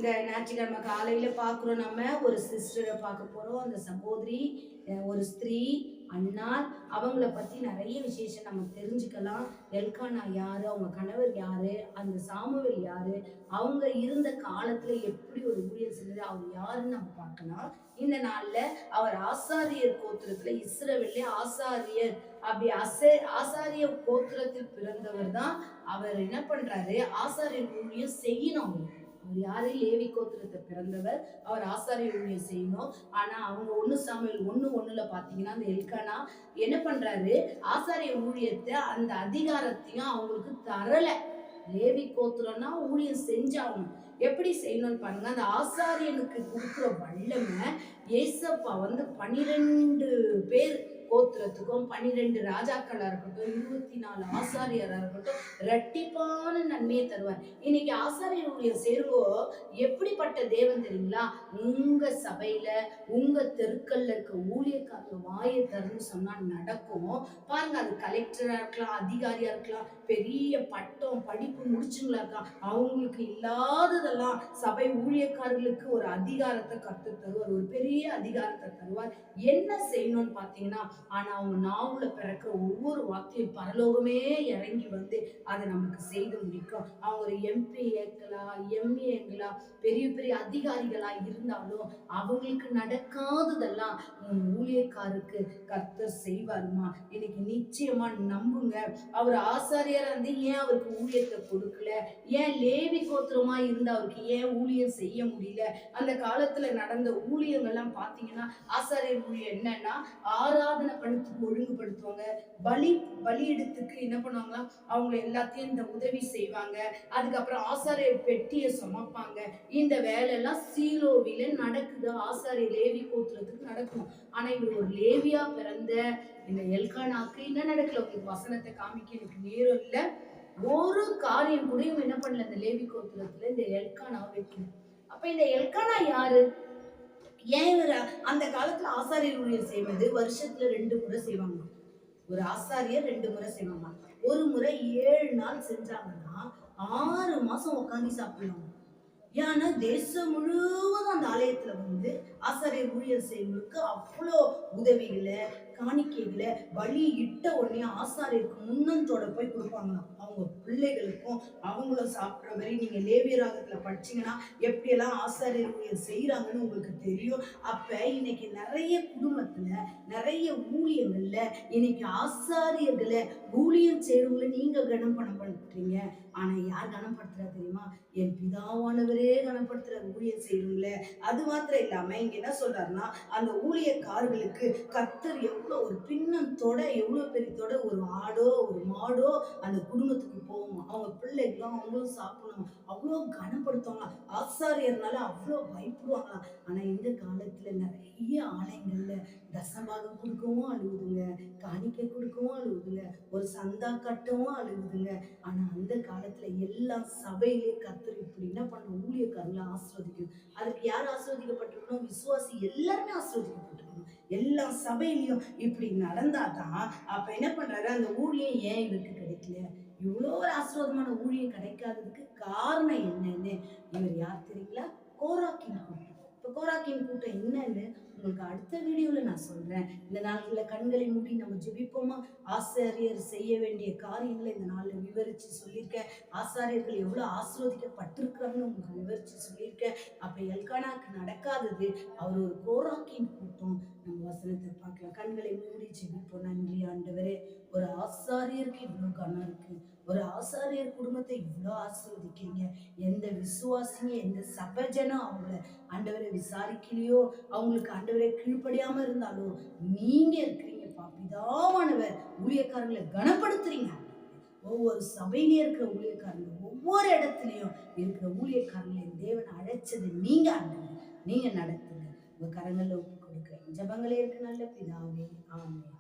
இந்த ஞாயிற்றுக்கிழமை காலையில பார்க்குறோம், நம்ம ஒரு சிஸ்டரை பார்க்க போறோம். அந்த சகோதரி ஒரு ஸ்திரீ அன்னாள், அவங்கள பத்தி நிறைய விசேஷம் நம்ம தெரிஞ்சுக்கலாம். எல்கானா யாரு, அவங்க கணவர் யாரு, அந்த சாமுவேல் யாரு, அவங்க இருந்த காலத்துல எப்படி ஒரு ஊழியர் செஞ்சது, அவர் யாருன்னு நம்ம பார்க்கலாம். இந்த நாள்ல அவர் ஆசாரியர் கோத்திரத்துல, இஸ்ரவேல்ல ஆசாரியர் அப்படி ஆசாரிய கோத்திரத்தில் பிறந்தவர் தான். அவர் என்ன பண்றாரு, ஆசாரியர் ஊழியம் செய்யணும். அவர் யாரு, லேவி கோத்திரத்தை பிறந்தவர். அவர் ஆசாரிய ஊழியம் செய்யணும். ஆனா அவங்க 1 சாமுவேல் 1:1 பாத்தீங்கன்னா அந்த எல்கானா என்ன பண்றாரு, ஆசாரிய ஊழியத்தை அந்த அதிகாரத்தையும் அவங்களுக்கு தரல. லேவி கோத்திரம்னா ஊழியம் செஞ்சாகணும். எப்படி செய்யணும்னு பாருங்க. அந்த ஆசாரியனுக்கு கொடுக்குற வல்லமை, ஏசப்பா 12 பேர் கோத்திரத்துக்கும் 12 ராஜாக்களா இருக்கட்டும், 24 ஆசாரியரா இருக்கட்டும், இரட்டிப்பான நன்மையை தருவார். இன்னைக்கு ஆசாரியர் ஊழியம் சேருவோ எப்படிப்பட்ட தேவன் தெரியுங்களா? உங்க சபையில உங்க தெருக்கல்ல இருக்க ஊழியக்காரங்க வாயை திறந்து சொன்னா நடக்கும். பாருங்க, அது கலெக்டரா இருக்கலாம், அதிகாரியா இருக்கலாம், பெரிய பட்டம் படிப்பு முடிச்சுங்களா இருக்கலாம், அவங்களுக்கு இல்லாததெல்லாம் சபை ஊழியக்காரர்களுக்கு ஒரு அதிகாரத்தை கத்து தருவார், ஒரு பெரிய அதிகாரத்தை தருவார். என்ன செய்யணும்னு பாத்தீங்கன்னா, ஆனா அவங்க நாவுல பிறக்கிற ஒவ்வொரு வார்த்தையும் பரலோகமே இறங்கி வந்து அதை நமக்கு செய்து முடிக்கும். அவங்க ஒரு MP MA பெரிய பெரிய அதிகாரிகளா இருந்தாலும் அவங்களுக்கு நடக்காததெல்லாம் ஊழியக்காருக்கு கர்த்தர் செய்வாருமா. இன்னைக்கு நிச்சயமா நம்புங்க. அவர் ஆசாரியரா இருந்து ஏன் அவருக்கு ஊழியத்தை கொடுக்கல? ஏன் லேவி கோத்திரமா இருந்து அவருக்கு ஏன் ஊழியம் செய்ய முடியல? அந்த காலத்துல நடந்த ஊழியங்கள்லாம் பாத்தீங்கன்னா, ஆசாரியர் ஊழியம் என்னன்னா, ஆராதனை பண்ணத்துக்கு ஒழுங்குபடுத்துவாங்க, பலியிடத்துக்கு என்ன பண்ணுவாங்களா, அவங்க எல்லாத்தையும் இந்த உதவி செய்வாங்க. அதுக்கப்புறம் ஆசாரியர் பெட்டியை சுமப்பாங்க. இந்த வேலை எல்லாம் சீலோவில நடக்குது. ஆசாரியர் லேவி கோத்திரத்துக்கு நடக்கும். ஆனா இவர் ஒரு லேவியா பிறந்த இந்த எல்கானாக்கு என்ன நடக்கல? உங்களுக்கு வசனத்தை காமிக்க எனக்கு நேரம் இல்ல. ஒரு காரியம் கூட இவங்க என்ன பண்ணல, இந்த லேவி கோத்திரத்துல இந்த எல்கானாவை வைக்கல. அப்ப இந்த எல்கானா யாரு? ஏன் இவர் அந்த காலத்துல ஆசாரியர் ஊழியம் செய்வது வருஷத்துல 2 முறை செய்வாங்க. ஒரு ஆசாரியர் 2 முறை செய்வாங்க. ஒரு முறை 7 நாள் செஞ்சாங்கன்னா 6 மாசம் உட்காந்து சாப்பிடலாம். ஏன்னா தேசம் முழுவதும் அந்த ஆலயத்துல வந்து ஆசாரியர் ஊழியர் செய்வங்களுக்கு அவ்வளோ உதவிகளை, காணிக்கைகளை பலி இட்ட உடனே ஆசாரியருக்கு முன்னந்தோட போய் கொடுப்பாங்களாம். அவங்க பிள்ளைகளுக்கும் அவங்களும் சாப்பிட்ற மாதிரி. நீங்க லேவியராகத்துல படிச்சீங்கன்னா எப்படியெல்லாம் ஆசாரியர் ஊழியர் செய்யறாங்கன்னு உங்களுக்கு தெரியும். அப்ப இன்னைக்கு நிறைய குடும்பத்துல, நிறைய ஊழியங்கள்ல இன்னைக்கு ஆசாரியர்களை ஊழியம் செய்யறவங்களை நீங்க கனம் பண்றீங்க. ஆனா யார் கனப்படுத்துறா தெரியுமா? என் பிதாவானவரே கனப்படுத்துற ஊழியம் செய்யறவங்கள. அது மாத்திரம் இல்லாம இங்க என்ன சொல்றாருன்னா, அந்த ஊழியக்காரர்களுக்கு கர்த்தர் எவ்வளவு ஒரு பின்னத்தோட, எவ்வளவு பெரியத்தோட ஒரு ஆடோ ஒரு மாடோ அந்த குடும்பத்துக்கு போகுமா, அவங்க பிள்ளைகளும் அவங்களும் சாப்பிடணும், அவ்வளோ கனப்படுத்துவாங்க. ஆசாரியர்னால அவ்வளோ பயப்படுவாங்களாம். ஆனா இந்த காலத்துல நிறைய ஆலயங்கள்ல தசபாகம் கொடுக்கவும் அழுகுதுங்க, காணிக்கை கொடுக்கவும் அழுகுதுங்க, ஒரு சந்தா கட்டவும் அழுகுதுங்க. ஆனா அந்த காலத்துல எல்லா சபையிலே கர்த்தர் இப்படி என்ன பண்ண, ஊழியக்காரங்களை ஆசீர்வதிக்கணும். அதுக்கு யார் ஆசீர்வதிக்கப்பட்டிருக்கணும்? விசுவாசி எல்லாருமே ஆசீர்வதிக்கப்பட்டிருக்கணும். எல்லா சபையிலையும் இப்படி நடந்தாதான் அப்ப என்ன பண்றாரு, அந்த ஊழியம் ஏன் இவருக்கு கிடைக்கல, இவ்வளோ ஒரு ஆசீர்வாதமான ஊழியம் கிடைக்காததுக்கு காரணம் என்னன்னு இவர் யார் தெரியுங்களா? கோராக்கின் கூட்டம். இப்ப கோராக்கின் கூட்டம் என்னன்னு உங்களுக்கு அடுத்த வீடியோல நான் சொல்றேன். இந்த நாட்கள்ல கண்களை மூடி நம்ம ஜெபிப்போமா? ஆசாரியர் செய்ய வேண்டிய காரியங்களை இந்த நாள்ல விவரிச்சு சொல்லியிருக்கேன். ஆசாரியர்கள் எவ்வளவு ஆசீர்வதிக்கப்பட்டிருக்கிறாங்கன்னு உங்களுக்கு விவரிச்சு சொல்லியிருக்கேன். அப்ப எல்கானாக்கு நடக்காதது, அவர் ஒரு கோராக்கின் கூட்டம். நம்ம வசனத்தை பார்க்கலாம். கண்களை மூடி ஜெபிப்போம். நன்றி ஆண்டவரே, ஒரு ஆசாரியருக்கு இவ்வளவு கனம் இருக்கு, ஒரு ஆசாரியர் குடும்பத்தை இவ்வளோ ஆசீர்வதிக்கிறீங்க. எந்த விசுவாசிங்க, எந்த சபஜனம் அவங்கள ஆண்டவரை விசாரிக்கலையோ, அவங்களுக்கு ஆண்டவரை கீழ்ப்படியாம இருந்தாலோ, நீங்க இருக்கிறீங்கப்பா. பிதாவானவர் ஊழியக்காரங்களை கனப்படுத்துறீங்க. ஒவ்வொரு சபையிலேயே இருக்கிற ஊழியக்காரங்க, ஒவ்வொரு இடத்துலயும் இருக்கிற ஊழியக்காரங்களை தேவன் அழைச்சது நீங்க ஆண்டவர். நீங்க நடத்துங்க. உங்க கரங்கள்ல ஒப்பு கொடுக்குறேன். ஜபங்களே இருக்கு நல்ல பிதாவே. ஆமென்.